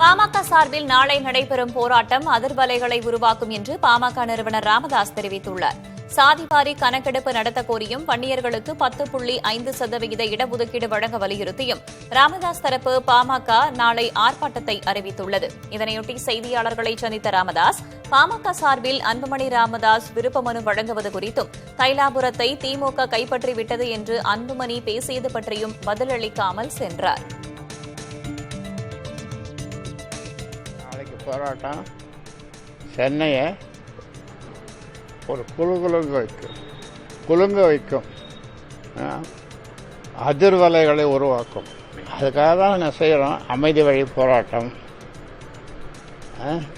பாமக சார்பில் நாளை நடைபெறும் போராட்டம் அதிர்வலைகளை உருவாக்கும் என்று பாமக நிறுவனர் ராமதாஸ் தெரிவித்துள்ளார். சாதிவாரி கணக்கெடுப்பு நடத்த கோரியும் வன்னியர்களுக்கு 10.5% இடஒதுக்கீடு வழங்க வலியுறுத்தியும் ராமதாஸ் தரப்பு பாமக நாளை ஆர்ப்பாட்டத்தை அறிவித்துள்ளது. இதனையொட்டி செய்தியாளர்களை சந்தித்த ராமதாஸ், பாமக சார்பில் அன்புமணி ராமதாஸ் விருப்ப மனு வழங்குவது குறித்தும் தைலாபுரத்தை திமுக கைப்பற்றிவிட்டது என்று அன்புமணி பேசியது பற்றியும் பதிலளிக்காமல் சென்றார். போராட்டம் சென்னையை ஒரு குலுங்க வைக்கும் அதிர்வலைகளை உருவாக்கும். அதுக்காக தான் நாங்கள் செய்கிறோம். அமைதி வழி போராட்டம்.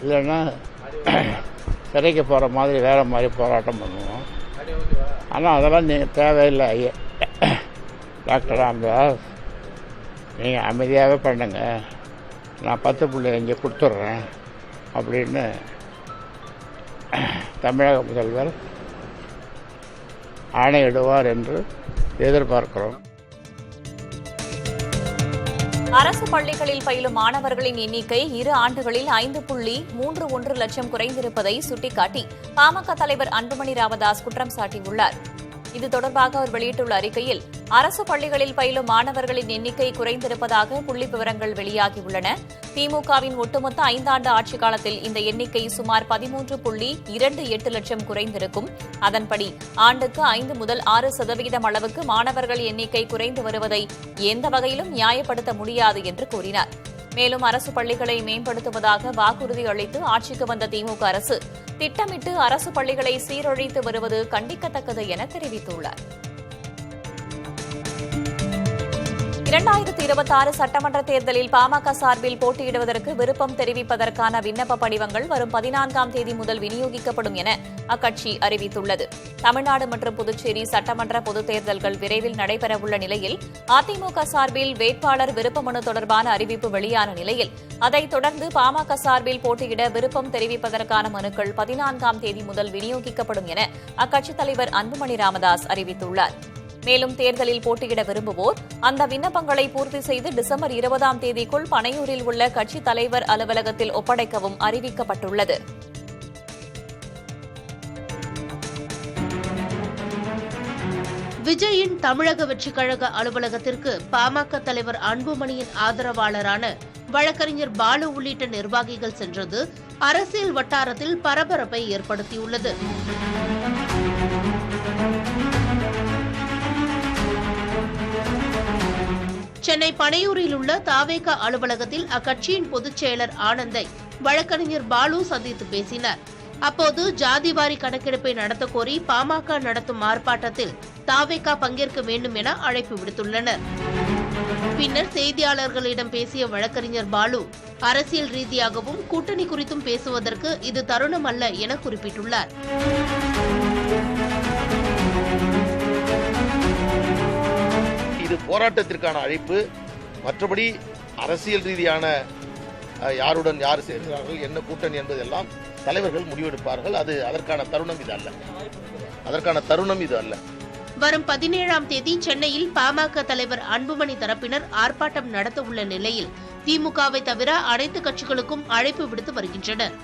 இல்லைன்னா சிறைக்கு போகிற மாதிரி வேறு மாதிரி போராட்டம் பண்ணுவோம். ஆனால் அதெல்லாம் நீங்கள் தேவையில்லை. டாக்டர் ராமதாஸ், நீங்கள் அமைதியாகவே பண்ணுங்க, நான் 10.5 கொடுத்துட்றேன் அப்படின்னு தமிழக முதல்வர் ஆணையிடுவார் என்று எதிர்பார்க்கிறோம். அரசு பள்ளிகளில் பயிலும் மாணவர்களின் எண்ணிக்கை 2 ஆண்டுகளில் 5.31 லட்சம் குறைந்திருப்பதை சுட்டிக்காட்டி பாமக தலைவர் அன்புமணி ராமதாஸ் குற்றம் சாட்டியுள்ளார். இது தொடர்பாக அவர் வெளியிட்டுள்ள அறிக்கையில், அரசு பள்ளிகளில் பயிலும் மாணவர்களின் எண்ணிக்கை குறைந்திருப்பதாக புள்ளி விவரங்கள் வெளியாகியுள்ளன. திமுகவின் ஒட்டுமொத்த 5 ஆண்டு ஆட்சிக் காலத்தில் இந்த எண்ணிக்கை சுமார் 13.28 லட்சம் குறைந்திருக்கும். அதன்படி ஆண்டுக்கு 5 முதல் 6% அளவுக்கு மாணவர்கள் எண்ணிக்கை குறைந்து வருவதை எந்த வகையிலும் நியாயப்படுத்த முடியாது என்று கூறினார். மேலும் அரசு பள்ளிகளை மேம்படுத்துவதாக வாக்குறுதி அளித்து ஆட்சிக்கு வந்த திமுக அரசு திட்டமிட்டு அரசு பள்ளிகளை சீரழித்து வருவது கண்டிக்கத்தக்கது என தெரிவித்துள்ளார். 2026 சட்டமன்ற தேர்தலில் பாமக சார்பில் போட்டியிடுவதற்கு விருப்பம் தெரிவிப்பதற்கான விண்ணப்ப படிவங்கள் வரும் 14ஆம் தேதி முதல் விநியோகிக்கப்படும் என அக்கட்சி அறிவித்துள்ளது. தமிழ்நாடு மற்றும் புதுச்சேரி சட்டமன்ற பொதுத் தேர்தல்கள் விரைவில் நடைபெறவுள்ள நிலையில் அதிமுக சார்பில் வேட்பாளர் விருப்ப மனு தொடர்பான அறிவிப்பு வெளியான நிலையில் அதைத் தொடர்ந்து பாமக சார்பில் போட்டியிட விருப்பம் தெரிவிப்பதற்கான மனுக்கள் 14ஆம் தேதி முதல் விநியோகிக்கப்படும் என அக்கட்சித் தலைவர் அன்புமணி ராமதாஸ் அறிவித்துள்ளார். மேலும் தேர்தலில் போட்டியிட விரும்புவோர் அந்த விண்ணப்பங்களை பூர்த்தி செய்து டிசம்பர் 20ஆம் தேதிக்குள் பனையூரில் உள்ள கட்சித் தலைவர் அலுவலகத்தில் ஒப்படைக்கவும் அறிவிக்கப்பட்டுள்ளது. விஜயின் தமிழக வெற்றிக் கழக அலுவலகத்திற்கு பாமக தலைவர் அன்புமணியின் ஆதரவாளரான வழக்கறிஞர் பாலு உள்ளிட்ட நிர்வாகிகள் சென்றது அரசியல் வட்டாரத்தில் பரபரப்பை ஏற்படுத்தியுள்ளது. சென்னை பனையூரில் உள்ள தாவேகா அலுவலகத்தில் அக்கட்சியின் பொதுச் செயலர் ஆனந்தை வழக்கறிஞர் பாலு சந்தித்து பேசினார். அப்போது ஜாதிவாரி கணக்கெடுப்பை நடத்த கோரி பாமக நடத்தும் ஆர்ப்பாட்டத்தில் தாவேகா பங்கேற்க வேண்டும் என அழைப்பு விடுத்துள்ளனர். பின்னர் செய்தியாளர்களிடம் பேசிய வழக்கறிஞர் பாலு, அரசியல் ரீதியாகவும் கூட்டணி குறித்தும் பேசுவதற்கு இது தருணம் அல்ல என குறிப்பிட்டுள்ளார். இது போராட்டத்திற்கான அழைப்பு. மற்றபடி அரசியல் ரீதியான யாருடன் யார் சேர்கிறார்கள், என்ன கூட்டணி என்பதெல்லாம் தலைவர்கள் முடிவெடுப்பார்கள். அதற்கான தருணம் இது அல்ல. வரும் 17ஆம் தேதி சென்னையில் பாமக தலைவர் அன்புமணி தரப்பினர் ஆர்ப்பாட்டம் நடத்த உள்ள நிலையில் திமுகவை தவிர அனைத்து கட்சிகளுக்கும் அழைப்பு விடுத்து வருகின்றனர்.